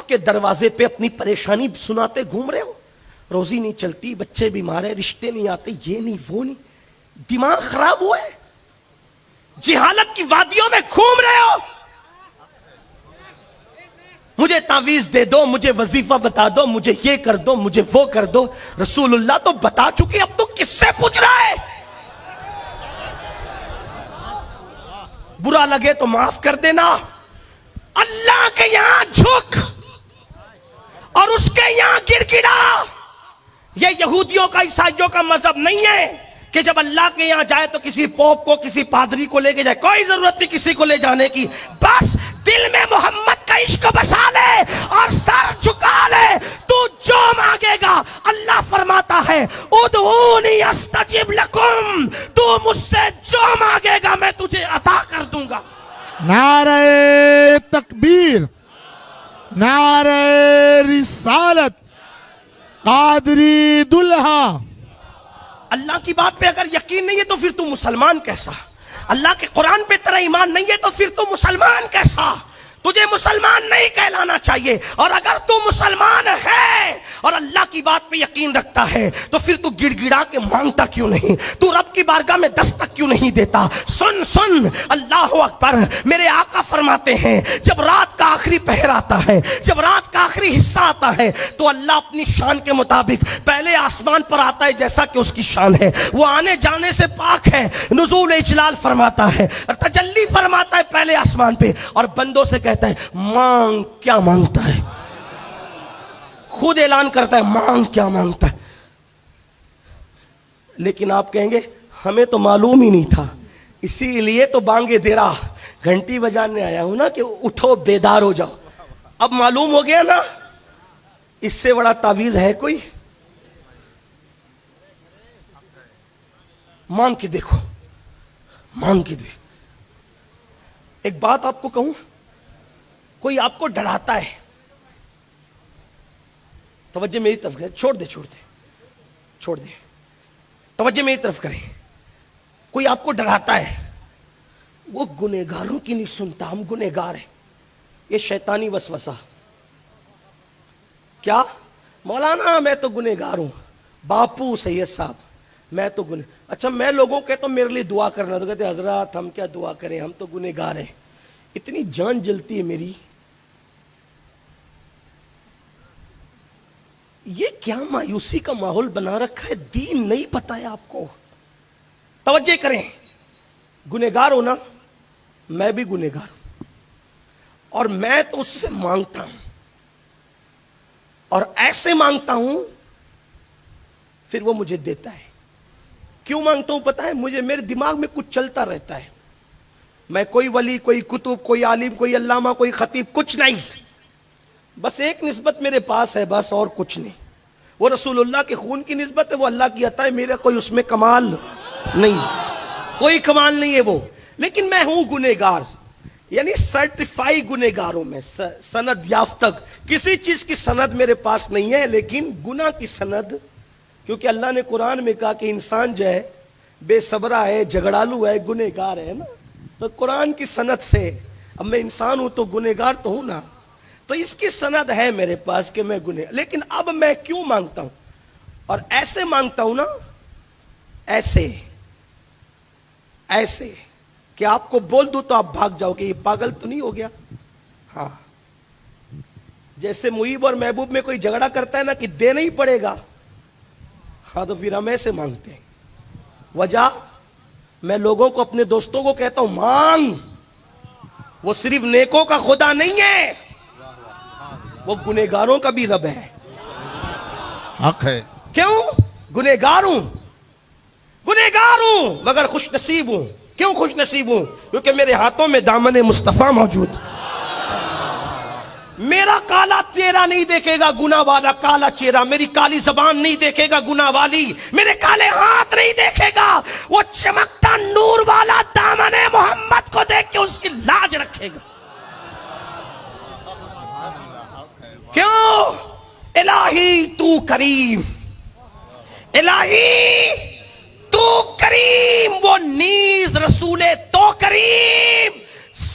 کے دروازے پہ اپنی پریشانی سناتے گھوم رہے ہو. روزی نہیں چلتی, بچے بیمار ہیں, رشتے نہیں آتے, یہ نہیں وہ نہیں. دماغ خراب ہوا ہے, جہالت کی وادیوں میں گھوم رہے ہو. مجھے تعویذ دے دو, مجھے وظیفہ بتا دو, مجھے یہ کر دو, مجھے وہ کر دو. رسول اللہ تو بتا چکی, اب تو کس سے پوچھ رہا ہے؟ برا لگے تو معاف کر دینا. اللہ کے یہاں جھک اور اس کے یہاں گڑ گڑا. یہ یہودیوں کا عیسائیوں کا مذہب نہیں ہے کہ جب اللہ کے یہاں جائے تو کسی پوپ کو, کسی پادری کو لے کے جائے. کوئی ضرورت نہیں کسی کو لے جانے کی, بس دل میں محمد کا عشق بسا لے اور سر جھکا لے. تو جو مانگے گا, اللہ فرماتا ہے ادعونی استجب لکم, تو مجھ سے جو مانگے گا میں تجھے عطا کر دوں گا. نعرہ تکبیر, نعرہ رسالت, قادری دلہا. اللہ کی بات پہ اگر یقین نہیں ہے تو پھر تو مسلمان کیسا؟ اللہ کے قرآن پہ تیرا ایمان نہیں ہے تو پھر تو مسلمان کیسا؟ تجھے مسلمان نہیں کہلانا چاہیے. اور اگر تو مسلمان ہے اور اللہ کی بات پہ یقین رکھتا ہے تو پھر تو گڑ گڑا کے مانگتا کیوں نہیں؟ تو رب کی بارگاہ میں دستک کیوں نہیں دیتا؟ سن سن, اللہ اکبر. میرے آقا فرماتے ہیں جب رات کا آخری پہر آتا ہے, جب رات کا آخری حصہ آتا ہے تو اللہ اپنی شان کے مطابق پہلے آسمان پر آتا ہے جیسا کہ اس کی شان ہے. وہ آنے جانے سے پاک ہے, نزول اجلال فرماتا ہے, تجلی فرماتا ہے پہلے آسمان پہ, اور بندوں سے کہتا ہے مانگ. کیا مانگتا ہے؟ خود اعلان کرتا ہے مانگ کیا مانگتا ہے. لیکن آپ کہیں گے ہمیں تو معلوم ہی نہیں تھا, اسی لیے تو بانگے دے رہا, گھنٹی بجانے آیا ہوں نا کہ اٹھو بیدار ہو جاؤ. اب معلوم ہو گیا نا, اس سے بڑا تعویذ ہے کوئی؟ مانگ کے دیکھو, مانگ کے دیکھو. ایک بات آپ کو کہوں, کوئی آپ کو ڈراتا ہے, توجہ میری طرف کرے, چھوڑ دے چھوڑ دے چھوڑ دے, توجہ میری طرف کرے. کوئی آپ کو ڈراتا ہے, وہ گنہگاروں کی نہیں سنتا, ہم گنہگار ہیں. یہ شیطانی وسوسہ. کیا مولانا میں تو گنہگار ہوں, باپو سید صاحب میں تو اچھا میں لوگوں کہتا ہوں میرے لیے دعا کرنا, تو کہتے حضرات ہم کیا دعا کریں, ہم تو گنہگار ہیں. اتنی جان جلتی ہے میری. یہ کیا مایوسی کا ماحول بنا رکھا ہے, دین نہیں پتا ہے آپ کو. توجہ کریں, گنہگار ہونا, میں بھی گنہگار ہوں, اور میں تو اس سے مانگتا ہوں, اور ایسے مانگتا ہوں پھر وہ مجھے دیتا ہے. کیوں مانگتا ہوں پتا ہے؟ مجھے میرے دماغ میں کچھ چلتا رہتا ہے. میں کوئی ولی, کوئی کتب, کوئی عالم, کوئی علامہ, کوئی خطیب, کچھ نہیں. بس ایک نسبت میرے پاس ہے بس, اور کچھ نہیں. وہ رسول اللہ کے خون کی نسبت ہے, وہ اللہ کی عطا ہے, میرا کوئی اس میں کمال نہیں, کوئی کمال نہیں ہے وہ. لیکن میں ہوں گنہگار, یعنی سرٹیفائی گنہگار ہوں میں, سند یافتہ. کسی چیز کی سند میرے پاس نہیں ہے, لیکن گناہ کی سند, کیونکہ اللہ نے قرآن میں کہا کہ انسان جو ہے بے صبرہ ہے, جھگڑالو ہے, گنہگار ہے نا. تو قرآن کی سند سے, اب میں انسان ہوں تو گنہگار تو ہوں نا, تو اس کی سند ہے میرے پاس کہ میں گنہگار. لیکن اب میں کیوں مانگتا ہوں, اور ایسے مانگتا ہوں نا, ایسے ایسے کہ آپ کو بول دوں تو آپ بھاگ جاؤ کہ یہ پاگل تو نہیں ہو گیا. ہاں, جیسے محیب اور محبوب میں کوئی جھگڑا کرتا ہے نا کہ دینا ہی پڑے گا, ہاں تو پھر ہم ایسے مانگتے ہیں. وجہ, میں لوگوں کو, اپنے دوستوں کو کہتا ہوں مانگ, وہ صرف نیکوں کا خدا نہیں ہے, وہ گنہگاروں کا بھی رب ہے. حق ہے. کیوں؟ گنہگار ہوں, گنہگار ہوں مگر خوش نصیب ہوں. کیوں خوش نصیب ہوں؟ کیونکہ میرے ہاتھوں میں دامن مصطفیٰ موجود. میرا کالا چہرہ نہیں دیکھے گا گناہ والا کالا چہرہ, میری کالی زبان نہیں دیکھے گا گناہ والی, میرے کالے ہاتھ نہیں دیکھے گا, وہ چمکتا نور والا دامن محمد کو دیکھ کے اس کی لاج رکھے گا. کیوں؟ الہی تو کریم, الہی تو کریم, وہ نیز رسول تو کریم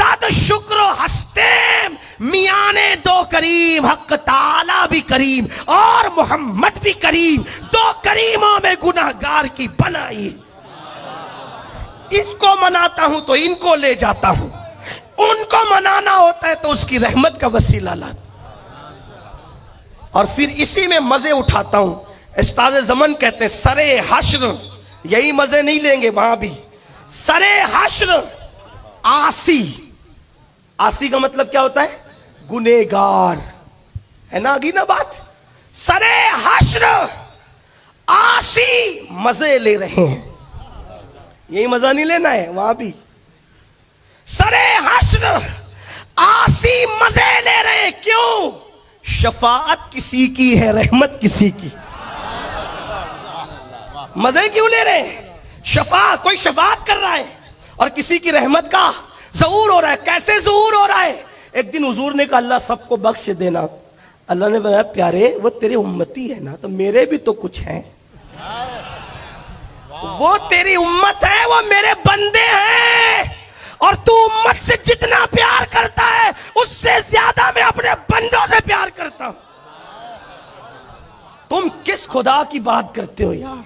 صد شکر و ہستیم میاں نے دو کریم، حق تعالی بھی کریم اور محمد بھی کریم، دو کریموں میں گناہگار کی بنائی۔ اس کو مناتا ہوں تو ان کو لے جاتا ہوں، ان کو منانا ہوتا ہے تو اس کی رحمت کا وسیلہ لاتا، اور پھر اسی میں مزے اٹھاتا ہوں۔ استاد زمن کہتے ہیں سرے حشر، یہی مزے نہیں لیں گے وہاں بھی، سرے حشر آسی، آسی کا مطلب کیا ہوتا ہے؟ گنہگار، ہے نا؟ آگی نا بات، سرے حشر آسی مزے لے رہے ہیں، یہی مزہ نہیں لینا ہے وہاں بھی، سرے حشر آسی مزے لے رہے ہیں، کیوں؟ شفاعت کسی کی ہے، رحمت کسی کی، مزے کیوں لے رہے ہیں؟ شفاعت، کوئی شفاعت کر رہا ہے اور کسی کی رحمت کا ظہور ہو رہا ہے۔ کیسے ظہور ہو رہا ہے؟ ایک دن حضور نے کہا اللہ سب کو بخش دینا، اللہ نے بتایا پیارے وہ تیرے امتی ہے نا، تو میرے بھی تو کچھ ہیں، وہ تیری امت ہے، وہ میرے بندے ہیں، اور تو امت سے جتنا پیار کرتا ہے اس سے زیادہ میں اپنے بندوں سے پیار کرتا ہوں۔ تم کس خدا کی بات کرتے ہو یار؟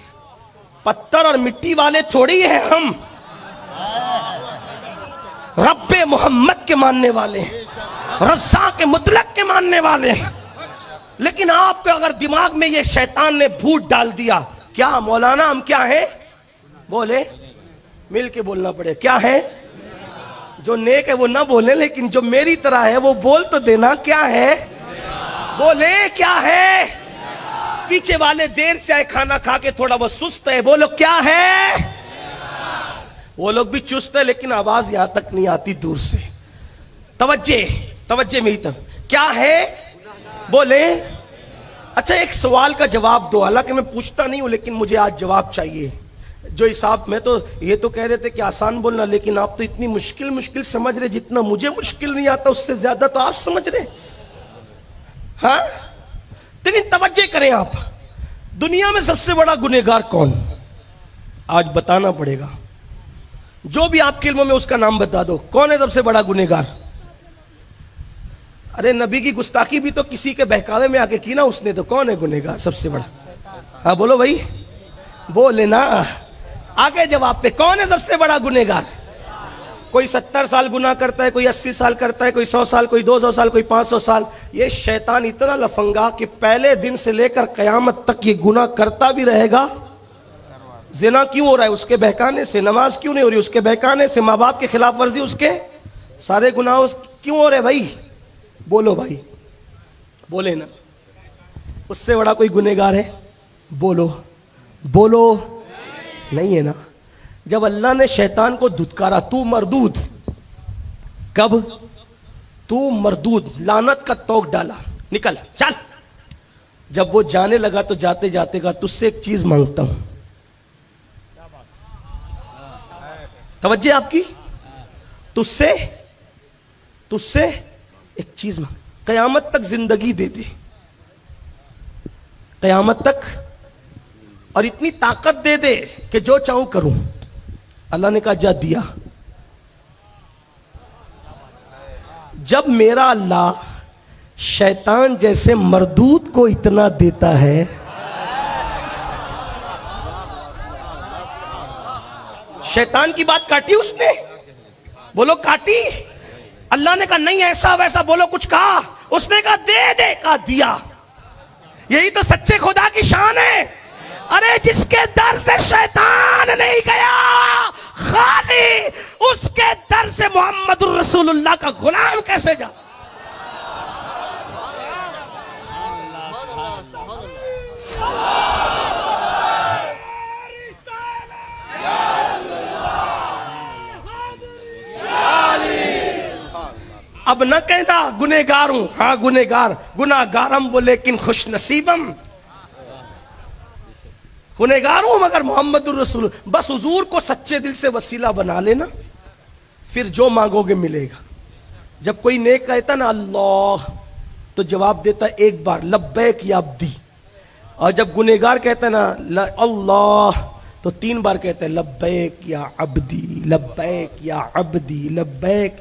پتھر اور مٹی والے تھوڑی ہیں ہم، رب محمد کے ماننے والے ہیں، رزاق مطلق کے ماننے والے ہیں۔ لیکن آپ کو اگر دماغ میں یہ شیطان نے بھوت ڈال دیا، کیا مولانا ہم کیا ہیں؟ بولے، مل کے بولنا پڑے، کیا ہے؟ جو نیک ہے وہ نہ بولے، لیکن جو میری طرح ہے وہ بول تو دینا، کیا ہے؟ بولے کیا ہے؟ پیچھے والے دیر سے آئے کھانا کھا کے تھوڑا بہت سست ہے، بولو کیا ہے؟ وہ لوگ بھی چست ہے لیکن آواز یہاں تک نہیں آتی، دور سے۔ توجہ میری طرف، کیا ہے؟ بولے۔ اچھا ایک سوال کا جواب دو، حالانکہ میں پوچھتا نہیں ہوں لیکن مجھے آج جواب چاہیے۔ جو حساب میں تو یہ تو کہہ رہے تھے کہ آسان بولنا، لیکن آپ تو اتنی مشکل سمجھ رہے، جتنا مجھے مشکل نہیں آتا اس سے زیادہ تو آپ سمجھ رہے، ہاں؟ لیکن توجہ کریں آپ، دنیا میں سب سے بڑا گنہگار کون؟ آج بتانا پڑے گا، جو بھی آپ کے علم میں اس کا نام بتا دو، کون ہے سب سے بڑا گنہگار؟ ارے نبی کی گستاخی بھی تو کسی کے بہکاوے میں آ کے کی نا اس نے، تو کون ہے گنہگار سب سے بڑا؟ ہاں بولو بھائی، بولے نا، آگے جواب پہ، کون ہے سب سے بڑا گنہگار؟ کوئی 70 سال گناہ کرتا ہے، کوئی 80 سال کرتا ہے، کوئی 100 سال، کوئی 200 سال، کوئی 500 سال۔ یہ شیطان اتنا لفنگا کہ پہلے دن سے لے کر قیامت تک یہ گناہ کرتا بھی رہے گا۔ زنا کیوں ہو رہا ہے؟ اس کے بہکانے سے۔ نماز کیوں نہیں ہو رہی؟ اس کے بہکانے سے۔ ماں باپ کے خلاف ورزی، اس کے سارے گناہ کیوں ہو رہے بھائی؟ بولو بھائی، بولے نا، اس سے بڑا کوئی گنہگار ہے؟ بولو بولو، نہیں ہے نا۔ جب اللہ نے شیطان کو دھتکارا، تو مردود، کب؟ تو مردود، لعنت کا توق ڈالا، نکل چل۔ جب وہ جانے لگا تو جاتے جاتے کہا تجھ سے ایک چیز مانگتا ہوں۔ توجہ آپ کی، تجھ سے ایک چیز مانگ، قیامت تک زندگی دے دے، قیامت تک، اور اتنی طاقت دے دے کہ جو چاہوں کروں۔ اللہ نے کہا جا دیا۔ جب میرا اللہ شیطان جیسے مردود کو اتنا دیتا ہے، شیطان کی بات کاٹی اس نے؟ بولو کاٹی؟ اللہ نے کہا نہیں ایسا ویسا، بولو کچھ کہا؟ اس نے کہا دے دے، کہا دیا۔ یہی تو سچے خدا کی شان ہے۔ ارے جس کے در سے شیطان نہیں گیا، خالی اس کے در سے محمد الرسول اللہ کا غلام کیسے جا؟ اب نہ کہنا گنہگار ہوں، ہاں گناہگارم وہ لیکن خوش نصیبم، گنہگار ہوں مگر محمد الرسول۔ بس حضور کو سچے دل سے وسیلہ بنا لینا، پھر جو مانگو گے ملے گا۔ جب کوئی نیک کہتا نا اللہ تو جواب دیتا ایک بار لبیک یا عبدی، اور جب گنہگار کہتا نا اللہ تو 3 بار کہتا ہے لبیک یا عبدی، لبیک یا عبدی، لبیک